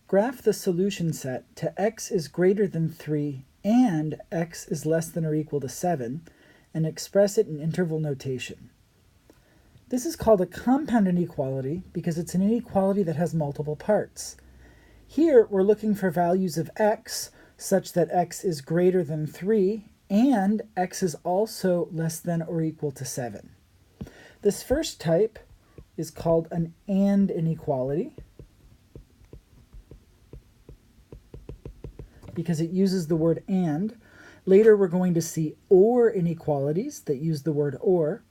Graph the solution set to x is greater than 3 and x is less than or equal to 7 and express it in interval notation. This is called a compound inequality because it's an inequality that has multiple parts. Here we're looking for values of x such that x is greater than 3 and x is also less than or equal to 7. This first type is called an AND inequality because it uses the word AND. Later we're going to see OR inequalities that use the word OR,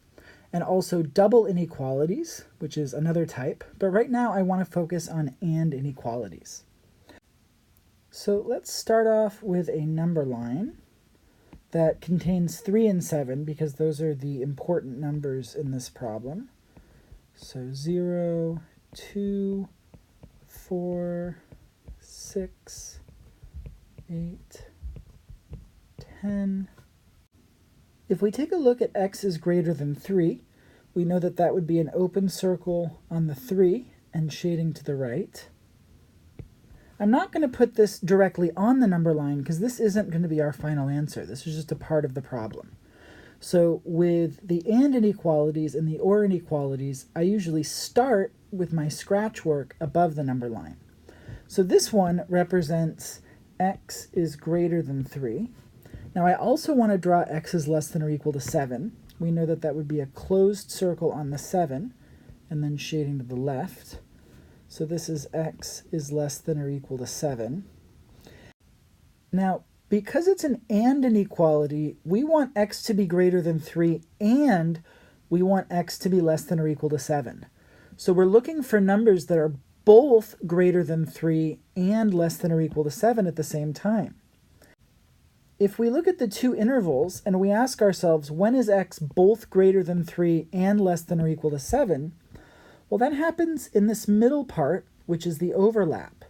and also double inequalities, which is another type, but right now I want to focus on AND inequalities. So let's start off with a number line that contains 3 and 7 because those are the important numbers in this problem. So 0, 2, 4, 6, 8, 10. If we take a look at x is greater than 3, we know that that would be an open circle on the 3 and shading to the right. I'm not going to put this directly on the number line because this isn't going to be our final answer. This is just a part of the problem. So with the AND inequalities and the OR inequalities, I usually start with my scratch work above the number line. So this one represents x is greater than 3. Now I also want to draw x is less than or equal to 7. We know that that would be a closed circle on the 7 and then shading to the left. So this is x is less than or equal to 7. Now, because it's an AND inequality, we want x to be greater than 3 and we want x to be less than or equal to 7. So we're looking for numbers that are both greater than 3 and less than or equal to 7 at the same time. If we look at the two intervals and we ask ourselves, when is x both greater than 3 and less than or equal to 7? Well, that happens in this middle part, which is the overlap.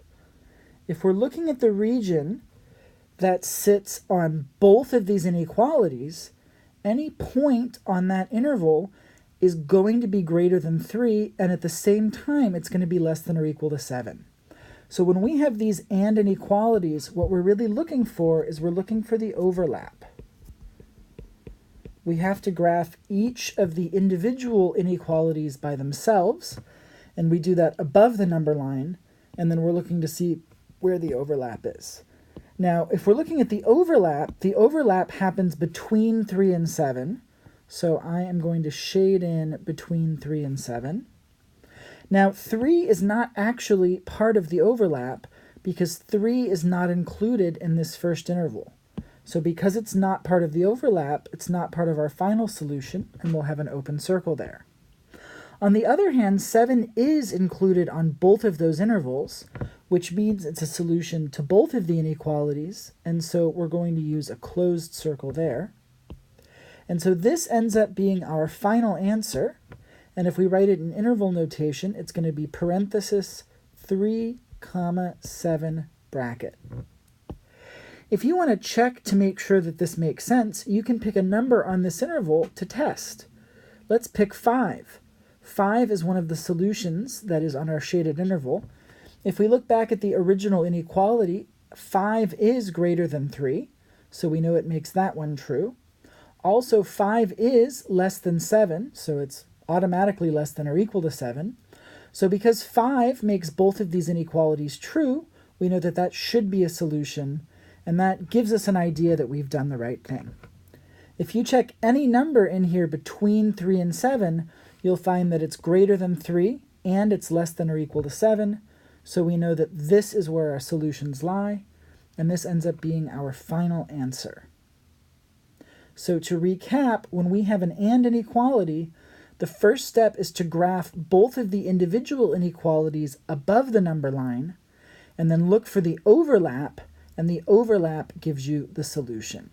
If we're looking at the region that sits on both of these inequalities, any point on that interval is going to be greater than 3, and at the same time, it's going to be less than or equal to 7. So when we have these AND inequalities, what we're really looking for is we're looking for the overlap. We have to graph each of the individual inequalities by themselves, and we do that above the number line, and then we're looking to see where the overlap is. Now, if we're looking at the overlap happens between 3 and 7, so I am going to shade in between 3 and 7. Now, 3 is not actually part of the overlap because 3 is not included in this first interval. So because it's not part of the overlap, it's not part of our final solution, and we'll have an open circle there. On the other hand, 7 is included on both of those intervals, which means it's a solution to both of the inequalities, and so we're going to use a closed circle there. And so this ends up being our final answer, and if we write it in interval notation, it's going to be parenthesis 3, 7 bracket. If you want to check to make sure that this makes sense, you can pick a number on this interval to test. Let's pick 5. 5 is one of the solutions that is on our shaded interval. If we look back at the original inequality, 5 is greater than 3, so we know it makes that one true. Also, 5 is less than 7, so it's automatically less than or equal to 7. So because 5 makes both of these inequalities true, we know that that should be a solution, and that gives us an idea that we've done the right thing. If you check any number in here between 3 and 7, you'll find that it's greater than 3 and it's less than or equal to 7, so we know that this is where our solutions lie, and this ends up being our final answer. So to recap, when we have an AND inequality, the first step is to graph both of the individual inequalities above the number line, and then look for the overlap, and the overlap gives you the solution.